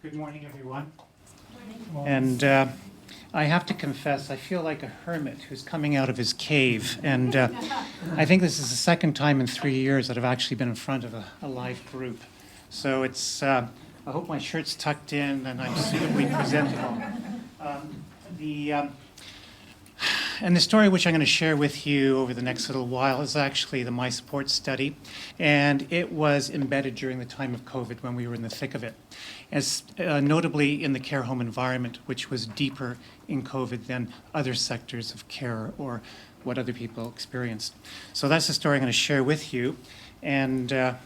Good morning, everyone. And I have to confess, I feel like a hermit who's coming out of his cave. And I think this is the second time in 3 years that I've actually been in front of a live group. So it's, I hope my shirt's tucked in and I'm suitably presentable. And the story which I'm going to share with you over the next little while is actually the My Support study, and it was embedded during the time of COVID when we were in the thick of it, as notably in the care home environment, which was deeper in COVID than other sectors of care or what other people experienced. So that's the story I'm going to share with you, and bear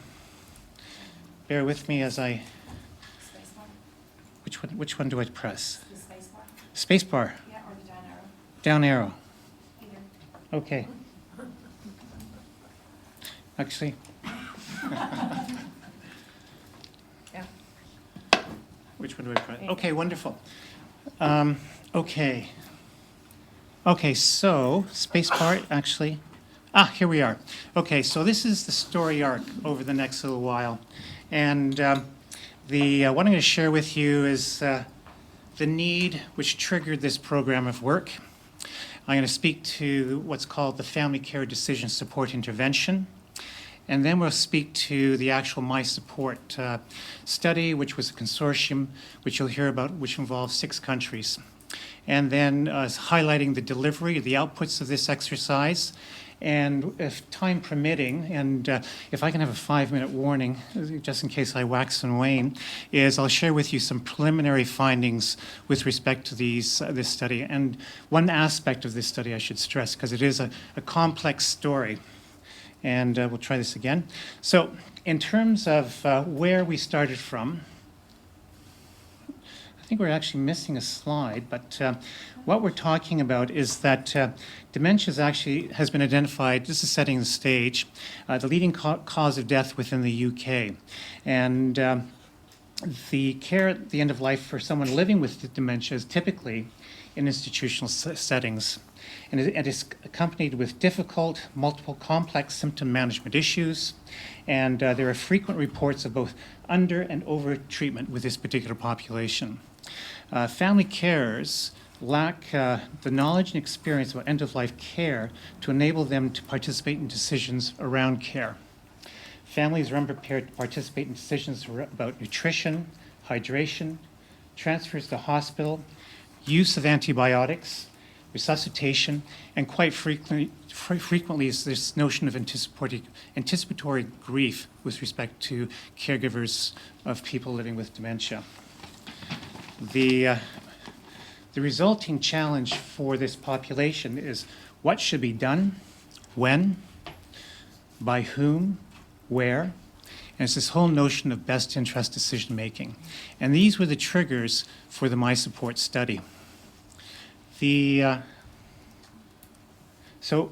with me as I... Which one do I press? The space bar? Space bar. Yeah, or the down arrow. Down arrow. Either. Okay. Actually. Yeah. Which one do I press? Okay, wonderful. Okay. Okay, so space bar actually. Here we are. Okay, so this is the story arc over the next little while. And what I'm going to share with you is the need which triggered this program of work. I'm going to speak to what's called the Family Care Decision Support Intervention. And then we'll speak to the actual My Support study, which was a consortium, which you'll hear about, which involves 6 countries. And then highlighting the delivery, the outputs of this exercise. And if time permitting, and if I can have a 5-minute warning, just in case I wax and wane, is I'll share with you some preliminary findings with respect to this study. And one aspect of this study I should stress, because it is a complex story. And we'll try this again. So in terms of where we started from, I think we're actually missing a slide, but what we're talking about is that dementia has been identified, this is setting the stage, the leading cause of death within the UK. And the care at the end of life for someone living with dementia is typically in institutional settings. And it is accompanied with difficult, multiple complex symptom management issues. And there are frequent reports of both under and over treatment with this particular population. Family carers lack the knowledge and experience about end-of-life care to enable them to participate in decisions around care. Families are unprepared to participate in decisions about nutrition, hydration, transfers to hospital, use of antibiotics, resuscitation, and quite frequently is this notion of anticipatory grief with respect to caregivers of people living with dementia. The resulting challenge for this population is what should be done, when, by whom, where, and it's this whole notion of best interest decision making. And these were the triggers for the My Support study. So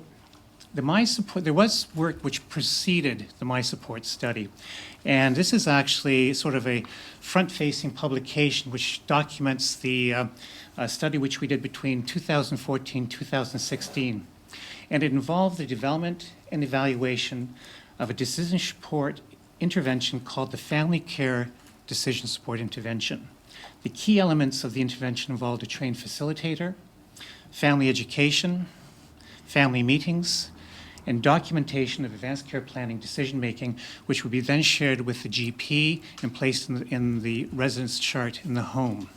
the My Support, there was work which preceded the My Support study. And this is actually sort of a front-facing publication which documents the study which we did between 2014 and 2016. And it involved the development and evaluation of a decision support intervention called the Family Care Decision Support Intervention. The key elements of the intervention involved a trained facilitator, family education, family meetings, and documentation of advanced care planning decision-making, which would be then shared with the GP and placed in the residence chart in the home.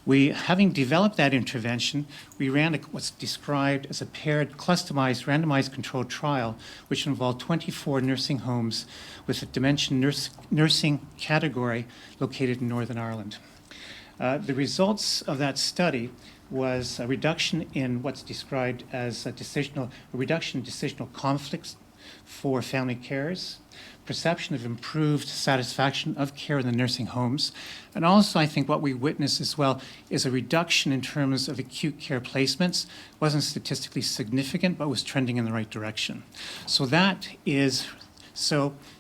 Having developed that intervention, we ran what's described as a paired, customized, randomized controlled trial, which involved 24 nursing homes with a dementia nursing category located in Northern Ireland. The results of that study was a reduction in what's described as a reduction in decisional conflicts for family carers, perception of improved satisfaction of care in the nursing homes, and also I think what we witnessed as well is a reduction in terms of acute care placements. Wasn't statistically significant, but was trending in the right direction. So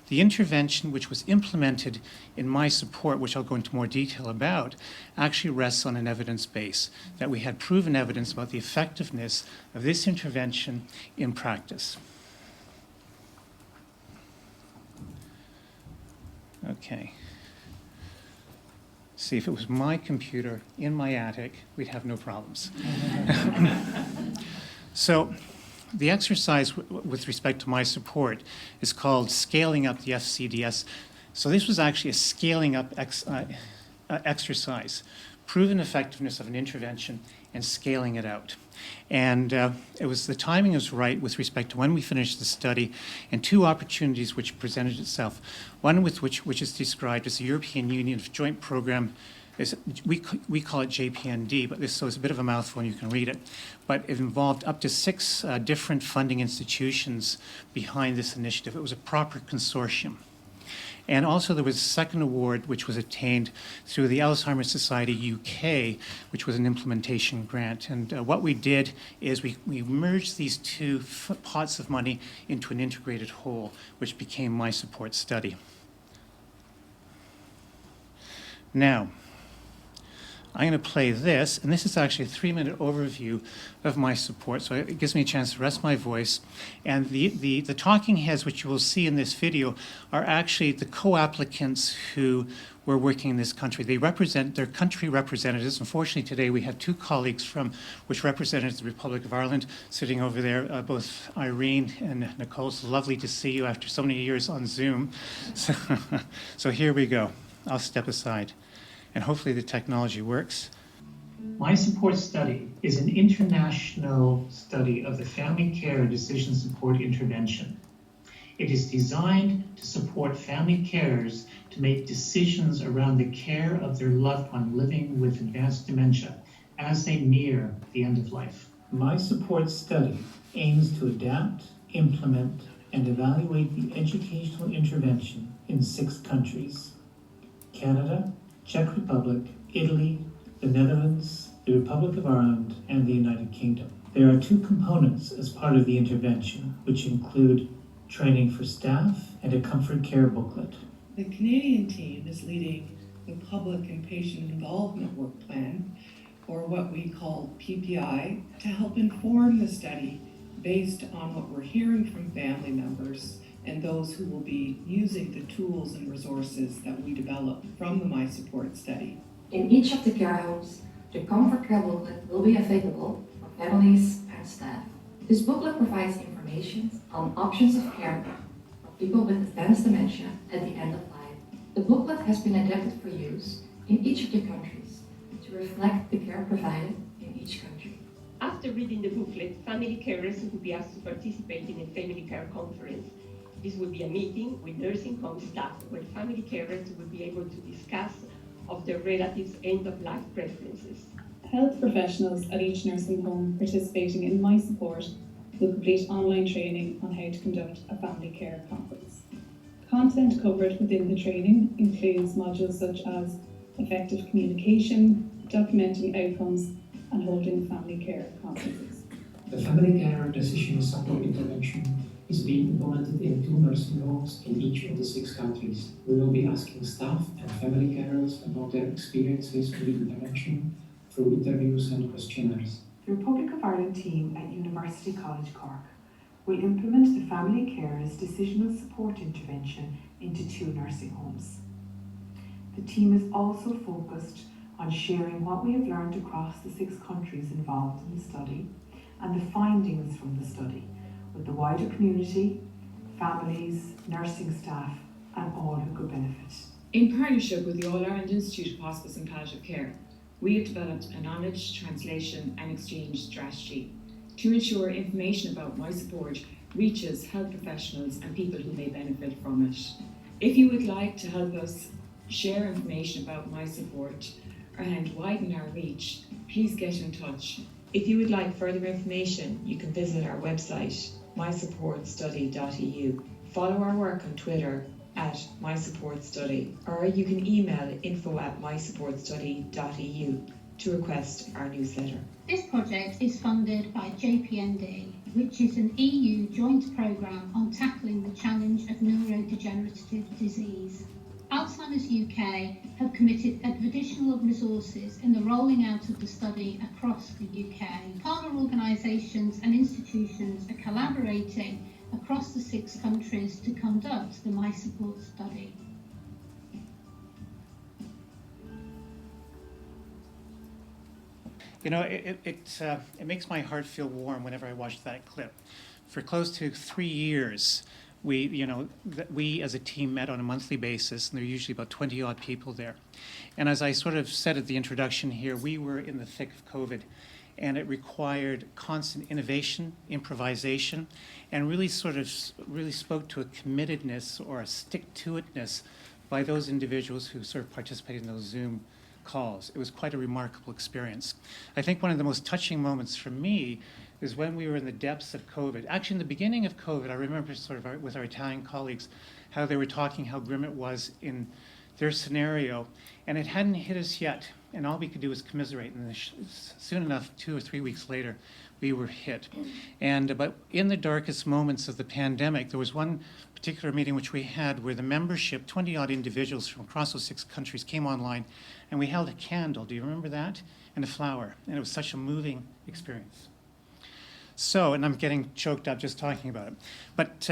the intervention which was implemented in My Support, which I'll go into more detail about, actually rests on an evidence base, that we had proven evidence about the effectiveness of this intervention in practice. Okay. See, if it was my computer in my attic, we'd have no problems. So the exercise with respect to my support is called scaling up the FCDS. So this was actually a scaling up exercise, proven effectiveness of an intervention and scaling it out. And the timing was right with respect to when we finished the study and two opportunities which presented itself. One with which is described as the European Union Joint Program. We call it JPND, but so it's a bit of a mouthful and you can read it. But it involved up to 6 different funding institutions behind this initiative. It was a proper consortium. And also there was a second award which was attained through the Alzheimer's Society UK, which was an implementation grant. And what we did is we merged these two pots of money into an integrated whole, which became My Support Study. Now, I'm going to play this, and this is actually a 3-minute overview of My Support, so it gives me a chance to rest my voice. And the talking heads, which you will see in this video, are actually the co-applicants who were working in this country. They represent their country representatives. Unfortunately, today we have 2 colleagues which represented the Republic of Ireland sitting over there, both Irene and Nicole. It's lovely to see you after so many years on Zoom. So here we go. I'll step aside. And hopefully the technology works. My Support Study is an international study of the family care and decision support intervention. It is designed to support family carers to make decisions around the care of their loved one living with advanced dementia as they near the end of life. My Support Study aims to adapt, implement, and evaluate the educational intervention in 6 countries: Canada, Czech Republic, Italy, the Netherlands, the Republic of Ireland, and the United Kingdom. There are 2 components as part of the intervention, which include training for staff and a comfort care booklet. The Canadian team is leading the Public and Patient Involvement Work Plan, or what we call PPI, to help inform the study based on what we're hearing from family members and those who will be using the tools and resources that we develop from the My Support Study. In each of the care homes, the Comfort Care booklet will be available for families and staff. This booklet provides information on options of care for people with advanced dementia at the end of life. The booklet has been adapted for use in each of the countries to reflect the care provided in each country. After reading the booklet, family carers will be asked to participate in a family care conference. This will be a meeting with nursing home staff where family carers will be able to discuss of their relatives' end-of-life preferences. Health professionals at each nursing home participating in My Support will complete online training on how to conduct a family care conference. Content covered within the training includes modules such as effective communication, documenting outcomes, and holding family care conferences. The family care decision support intervention is being implemented in 2 nursing homes in each of the 6 countries. We will be asking staff and family carers about their experiences with the intervention through interviews and questionnaires. The Republic of Ireland team at University College Cork will implement the family carers decisional support intervention into 2 nursing homes. The team is also focused on sharing what we have learned across the 6 countries involved in the study and the findings from the study with the wider community, families, nursing staff, and all who could benefit. In partnership with the All-Ireland Institute of Hospice and Palliative Care, we have developed a knowledge, translation and exchange strategy to ensure information about My Support reaches health professionals and people who may benefit from it. If you would like to help us share information about My Support and widen our reach, please get in touch. If you would like further information, you can visit our website, mysupportstudy.eu. Follow our work on Twitter @mysupportstudy, or you can email info@mysupportstudy.eu to request our newsletter. This project is funded by JPND, which is an EU joint programme on tackling the challenge of neurodegenerative disease. Alzheimer's UK have committed additional resources in the rolling out of the study across the UK. Partner organisations and institutions are collaborating across the 6 countries to conduct the My Support study. You know, it makes my heart feel warm whenever I watch that clip. For close to 3 years, we as a team met on a monthly basis, and there are usually about 20-odd people there. And as I sort of said at the introduction here, we were in the thick of COVID, and it required constant innovation, improvisation, and really spoke to a committedness or a stick-to-itness by those individuals who sort of participated in those Zoom calls. It was quite a remarkable experience. I think one of the most touching moments for me is when we were in the depths of COVID. Actually, in the beginning of COVID, I remember with our Italian colleagues, how they were talking how grim it was in their scenario, and it hadn't hit us yet, and all we could do was commiserate, and soon enough, 2 or 3 weeks later, we were hit. But in the darkest moments of the pandemic, there was one particular meeting which we had where the membership, 20-odd individuals from across those 6 countries came online, and we held a candle, do you remember that? And a flower, and it was such a moving experience. So, and I'm getting choked up just talking about it. But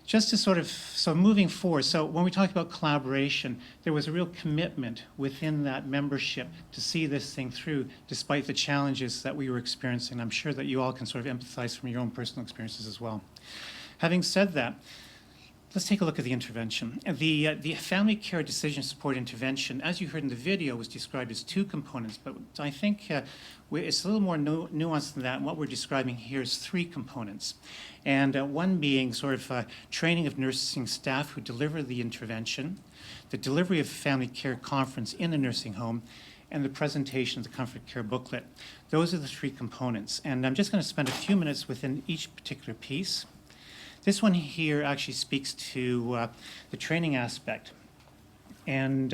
just to so moving forward, so when we talk about collaboration, there was a real commitment within that membership to see this thing through despite the challenges that we were experiencing. I'm sure that you all can sort of empathize from your own personal experiences as well. Having said that, let's take a look at the intervention. The family care decision support intervention, as you heard in the video, was described as 2 components, but I think it's a little more nuanced than that. And what we're describing here is 3 components. And one being sort of training of nursing staff who deliver the intervention, the delivery of a family care conference in a nursing home, and the presentation of the Comfort Care booklet. Those are the 3 components. And I'm just going to spend a few minutes within each particular piece. This one here actually speaks to the training aspect. And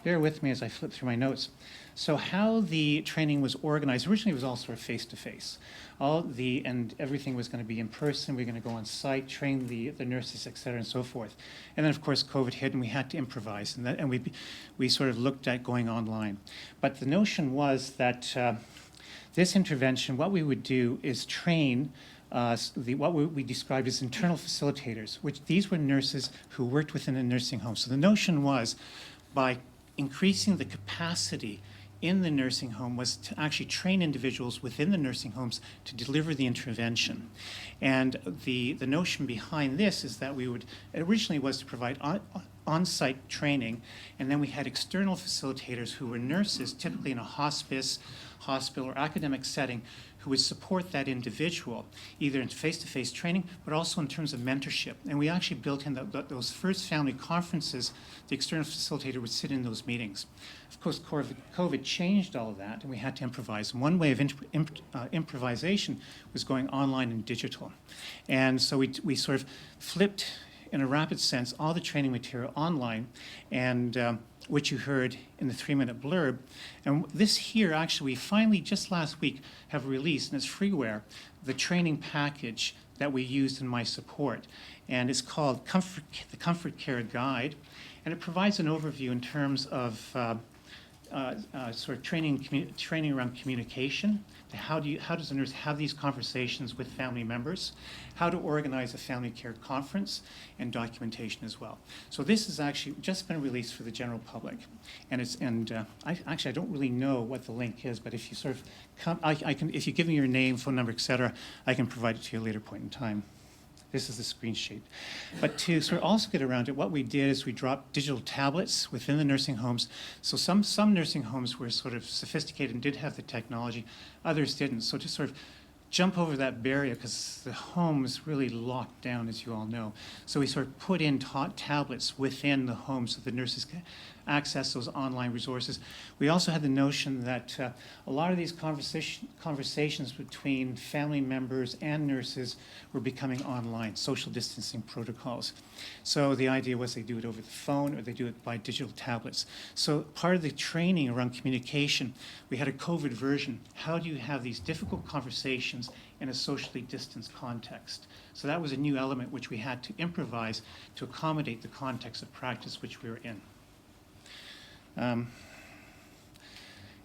bear with me as I flip through my notes. So how the training was organized, originally it was all sort of face-to-face. And everything was going to be in person. We were going to go on site, train the nurses, et cetera, and so forth. And then, of course, COVID hit, and we had to improvise. And we sort of looked at going online. But the notion was that this intervention, what we would do is train what we described as internal facilitators, which these were nurses who worked within a nursing home. So the notion was, by increasing the capacity in the nursing home, was to actually train individuals within the nursing homes to deliver the intervention. And the notion behind this is that it originally was to provide on-site training, and then we had external facilitators who were nurses, typically in a hospice, hospital, or academic setting, who would support that individual, either in face-to-face training, but also in terms of mentorship. And we actually built in those first family conferences, the external facilitator would sit in those meetings. Of course, COVID changed all of that, and we had to improvise. And one way of improvisation was going online and digital. And so we sort of flipped, in a rapid sense, all the training material online, and which you heard in the 3-minute blurb. And this here, actually, we finally, just last week, have released, and it's freeware, the training package that we used in my support. And it's called the Comfort Care Guide. And it provides an overview in terms of sort of training around communication. How does a nurse have these conversations with family members? How to organize a family care conference, and documentation as well. So this has actually just been released for the general public, and I don't really know what the link is, but if you sort of come, if you give me your name, phone number, etc., I can provide it to you at a later point in time. This is the screen sheet. But to sort of also get around it, what we did is we dropped digital tablets within the nursing homes. So some nursing homes were sort of sophisticated and did have the technology, others didn't. So to sort of jump over that barrier, because the home is really locked down, as you all know. So we sort of put in tablets within the home so the nurses can access those online resources. We also had the notion that a lot of these conversations between family members and nurses were becoming online, social distancing protocols. So the idea was they do it over the phone or they do it by digital tablets. So part of the training around communication, we had a COVID version. How do you have these difficult conversations in a socially distanced context? So that was a new element which we had to improvise to accommodate the context of practice which we were in. And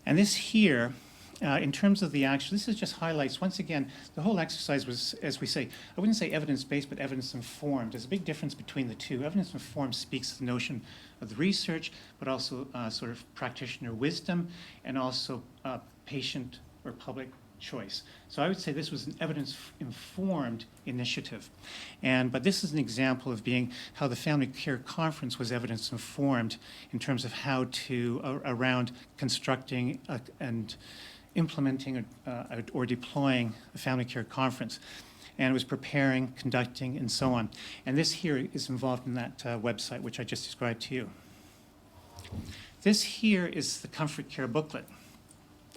this here in terms of the action, this is just highlights, once again, the whole exercise was, as we say, I wouldn't say evidence-based, but evidence-informed. There's a big difference between the two. Evidence-informed speaks to the notion of the research, but also sort of practitioner wisdom, and also patient or public choice. So I would say this was an evidence-informed initiative. But this is an example of being how the Family Care Conference was evidence-informed in terms of how to, around constructing and implementing or deploying a Family Care Conference. And it was preparing, conducting, and so on. And this here is involved in that website, which I just described to you. This here is the Comfort Care booklet.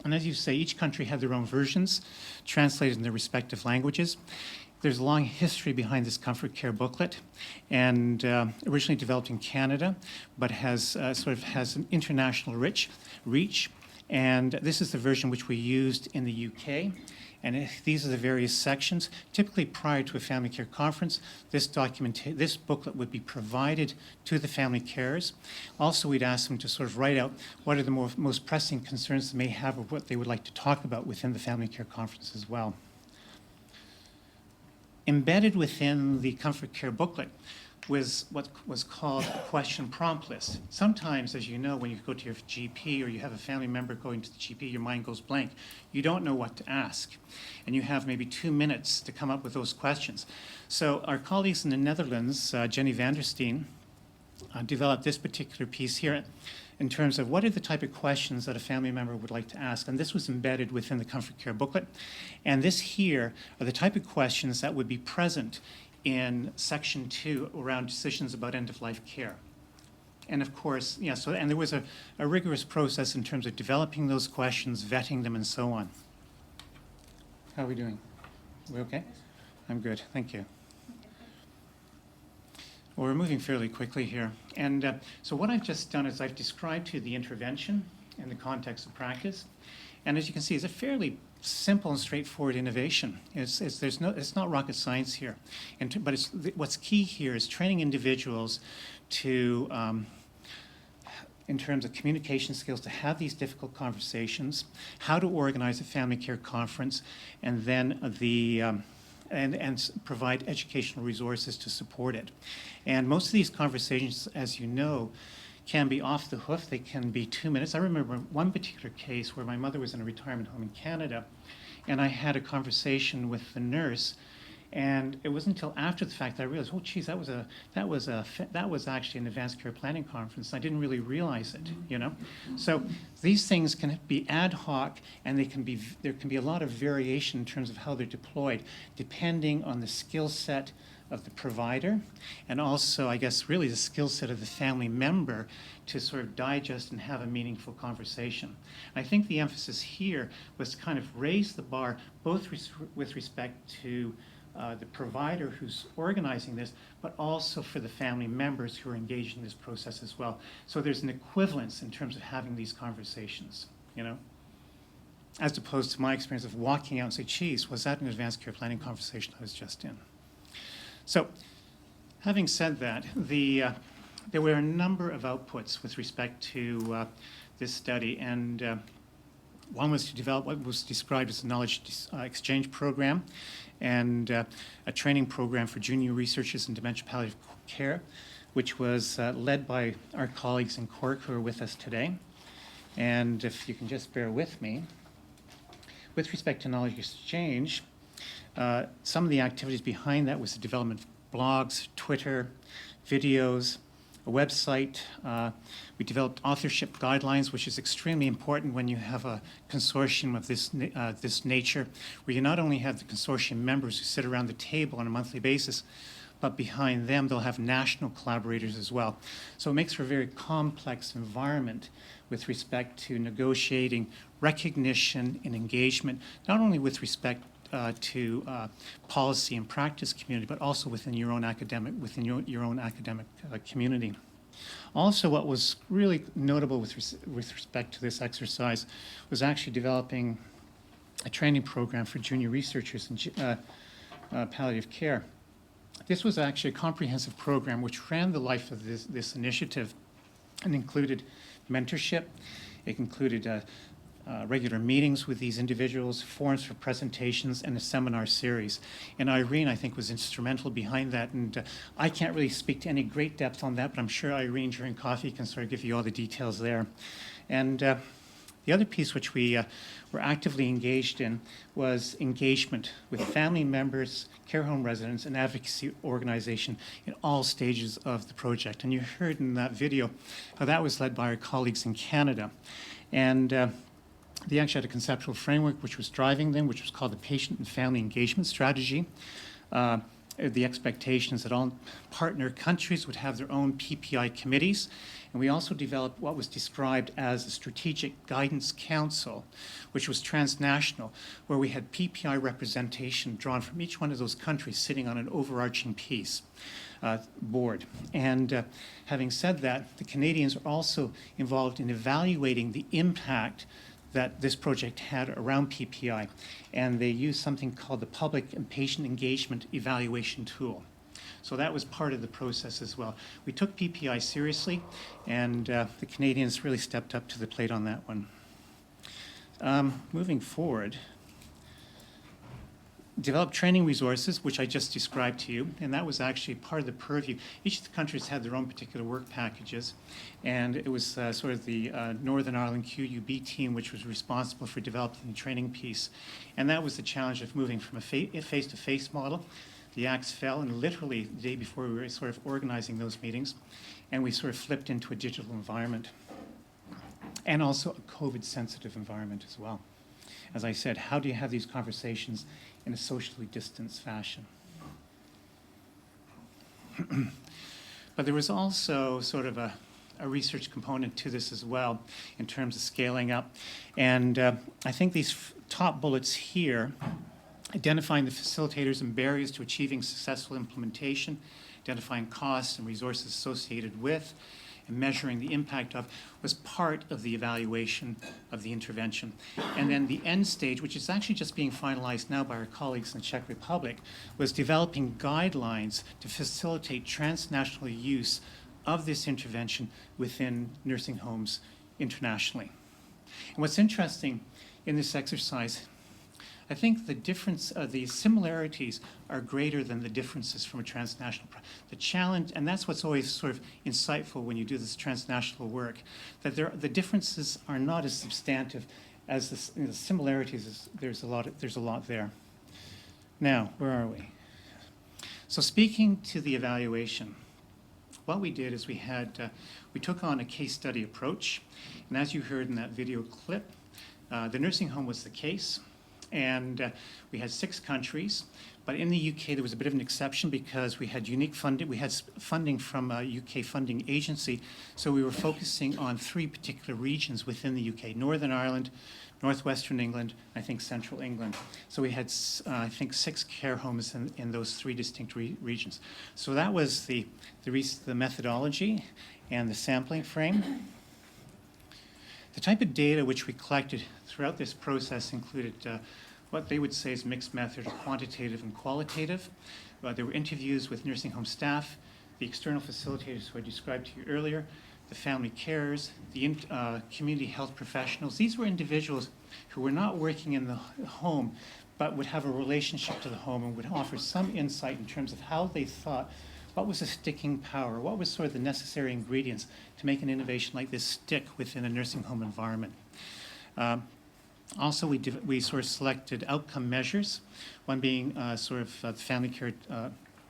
And as you say, each country had their own versions, translated in their respective languages. There's a long history behind this Comfort Care booklet, and originally developed in Canada, but has sort of has an international reach. And this is the version which we used in the UK. And these are the various sections. Typically, prior to a family care conference, this booklet would be provided to the family carers. Also, we'd ask them to sort of write out what are the most pressing concerns they may have, or what they would like to talk about within the family care conference as well. Embedded within the Comfort Care booklet was what was called a question prompt list. Sometimes, as you know, when you go to your GP or you have a family member going to the GP, your mind goes blank. You don't know what to ask. And you have maybe 2 minutes to come up with those questions. So our colleagues in the Netherlands, Jenny van der Steen, developed this particular piece here in terms of what are the type of questions that a family member would like to ask. And this was embedded within the Comfort Care booklet. And this here are the type of questions that would be present in section 2 around decisions about end-of-life care. And of course, yeah, so, and there was a rigorous process in terms of developing those questions, vetting them, and so on. How are we doing? We okay? I'm good, thank you. Well, we're moving fairly quickly here. And so what I've just done is I've described to you the intervention in the context of practice. And as you can see, it's a fairly simple and straightforward innovation. It's not rocket science here. But what's key here is training individuals to, in terms of communication skills, to have these difficult conversations, how to organize a family care conference, and then and provide educational resources to support it. And most of these conversations, as you know, can be off the hoof. They can be 2 minutes. I remember one particular case where my mother was in a retirement home in Canada, and I had a conversation with the nurse, and it wasn't until after the fact that I realized, oh, geez, that was actually an advanced care planning conference. I didn't really realize it, you know. So these things can be ad hoc, and there can be a lot of variation in terms of how they're deployed, depending on the skill set of the provider, and also, I guess, really the skill set of the family member to sort of digest and have a meaningful conversation. And I think the emphasis here was to kind of raise the bar, both with respect to the provider who's organizing this, but also for the family members who are engaged in this process as well. So there's an equivalence in terms of having these conversations, you know, as opposed to my experience of walking out and say, geez, was that an advanced care planning conversation I was just in? So, having said that, there were a number of outputs with respect to this study, and one was to develop what was described as a knowledge exchange program, and a training program for junior researchers in dementia palliative care, which was led by our colleagues in Cork who are with us today. And if you can just bear with me, with respect to knowledge exchange, some of the activities behind that was the development of blogs, Twitter, videos, a website. We developed authorship guidelines, which is extremely important when you have a consortium of this nature, where you not only have the consortium members who sit around the table on a monthly basis, but behind them they'll have national collaborators as well. So it makes for a very complex environment with respect to negotiating recognition and engagement, not only with respect to policy and practice community, but also within your own academic community. Also, what was really notable with respect to this exercise was actually developing a training program for junior researchers in palliative care. This was actually a comprehensive program which ran the life of this initiative and included mentorship. It included regular meetings with these individuals, forums for presentations, and a seminar series. And Irene, I think, was instrumental behind that. And I can't really speak to any great depth on that, but I'm sure Irene during coffee can sort of give you all the details there. And the other piece which we were actively engaged in was engagement with family members, care home residents, and advocacy organization in all stages of the project. And you heard in that video how that was led by our colleagues in Canada. And they actually had a conceptual framework which was driving them, which was called the Patient and Family Engagement Strategy. The expectation is that all partner countries would have their own PPI committees. And we also developed what was described as a Strategic Guidance Council, which was transnational, where we had PPI representation drawn from each one of those countries sitting on an overarching piece. Board. And having said that, the Canadians are also involved in evaluating the impact that this project had around PPI, and they used something called the Public and Patient Engagement Evaluation Tool. So that was part of the process as well. We took PPI seriously, and the Canadians really stepped up to the plate on that one. Moving forward, develop training resources, which I just described to you, and that was actually part of the purview. Each of the countries had their own particular work packages, and it was sort of the Northern Ireland QUB team which was responsible for developing the training piece. And that was the challenge of moving from a face-to-face model. The axe fell, and literally the day before we were sort of organizing those meetings, and we sort of flipped into a digital environment, and also a COVID-sensitive environment as well. As I said, how do you have these conversations in a socially distanced fashion? But there was also sort of a research component to this as well in terms of scaling up. And I think these top bullets here, identifying the facilitators and barriers to achieving successful implementation, identifying costs and resources associated with, and measuring the impact of, was part of the evaluation of the intervention. And then the end stage, which is actually just being finalized now by our colleagues in the Czech Republic, was developing guidelines to facilitate transnational use of this intervention within nursing homes internationally. And what's interesting in this exercise, I think the similarities are greater than the differences from a transnational. The challenge, and that's what's always sort of insightful when you do this transnational work, that the differences are not as substantive as the similarities. There's a lot there. Now, where are we? So speaking to the evaluation, what we did is we took on a case study approach, and as you heard in that video clip, the nursing home was the case. And we had 6 countries, but in the UK there was a bit of an exception because we had unique funding. We had funding from a UK funding agency, so we were focusing on 3 particular regions within the UK: Northern Ireland, Northwestern England, I think Central England. So we had, I think, 6 care homes in those 3 distinct regions. So that was the methodology and the sampling frame. The type of data which we collected throughout this process included what they would say is mixed method, quantitative and qualitative. There were interviews with nursing home staff, the external facilitators who I described to you earlier, the family carers, the community health professionals. These were individuals who were not working in the home, but would have a relationship to the home and would offer some insight in terms of how they thought, what was the sticking power, what was sort of the necessary ingredients to make an innovation like this stick within a nursing home environment. Also, we sort of selected outcome measures, one being family care,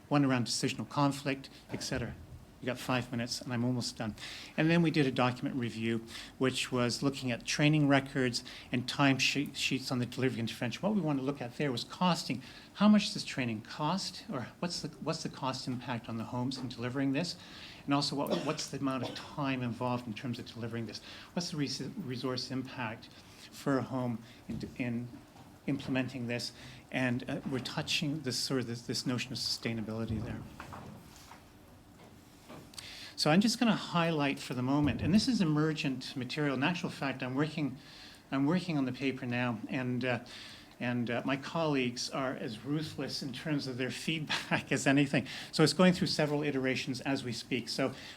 one around decisional conflict, et cetera. We got 5 minutes, and I'm almost done. And then we did a document review, which was looking at training records and time sheets on the delivery intervention. What we wanted to look at there was costing. How much does training cost, or what's the cost impact on the homes in delivering this? And also, what's the amount of time involved in terms of delivering this? What's the resource impact for a home in implementing this? And we're touching this notion of sustainability there. So I'm just going to highlight for the moment, and this is emergent material. In actual fact, I'm working on the paper now, and my colleagues are as ruthless in terms of their feedback as anything. So it's going through several iterations as we speak.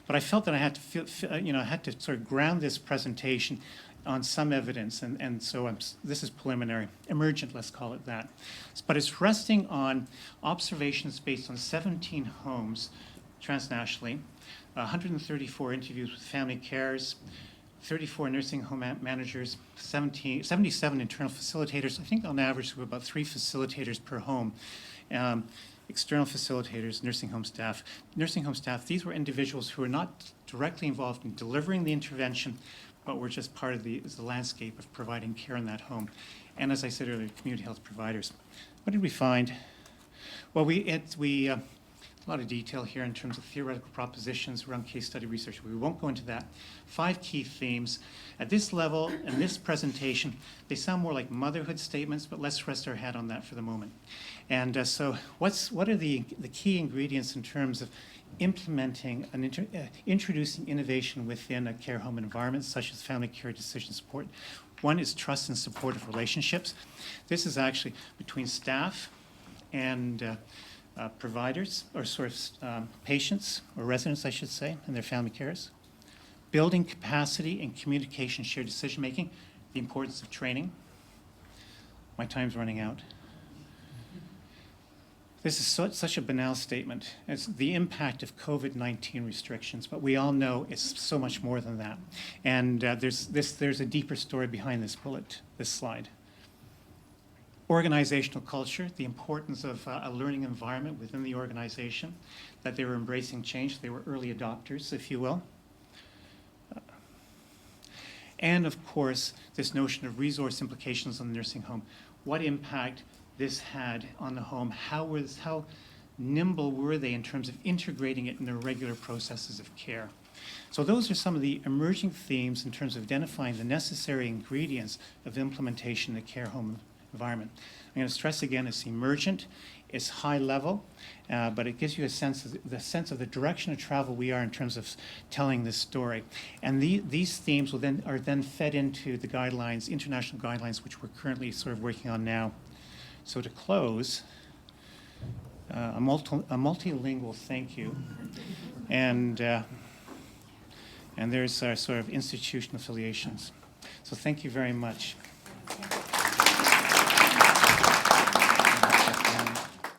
But I felt that I had to I had to sort of ground this presentation on some evidence, and so this is preliminary, emergent, let's call it that. But it's resting on observations based on 17 homes transnationally, 134 interviews with family carers, 34 nursing home managers, 77 internal facilitators. I think on average we have about 3 facilitators per home. External facilitators, nursing home staff. Nursing home staff, these were individuals who were not directly involved in delivering the intervention, but were just part of the landscape of providing care in that home. And as I said earlier, community health providers. What did we find? Well, a lot of detail here in terms of theoretical propositions around case study research. We won't go into that. 5 key themes. At this level, in this presentation, they sound more like motherhood statements, but let's rest our hat on that for the moment. And so what are the key ingredients in terms of implementing introducing innovation within a care home environment, such as family care decision support? One is trust and supportive relationships. This is actually between staff and providers, or patients, or residents, I should say, and their family carers. Building capacity and communication, shared decision-making, the importance of training. My time's running out. This is such a banal statement. It's the impact of COVID-19 restrictions, but we all know it's so much more than that. And there's a deeper story behind this slide. Organizational culture, the importance of a learning environment within the organization, that they were embracing change, they were early adopters, if you will. And of course, this notion of resource implications on the nursing home. What impact this had on the home, how nimble were they in terms of integrating it in their regular processes of care. So those are some of the emerging themes in terms of identifying the necessary ingredients of implementation in the care home environment. I'm going to stress again, it's emergent, it's high level, but it gives you a sense of the direction of travel we are in terms of telling this story. And these themes are then fed into the guidelines, international guidelines, which we're currently sort of working on now. So to close, a multilingual thank you, and there's our sort of institutional affiliations. So thank you very much.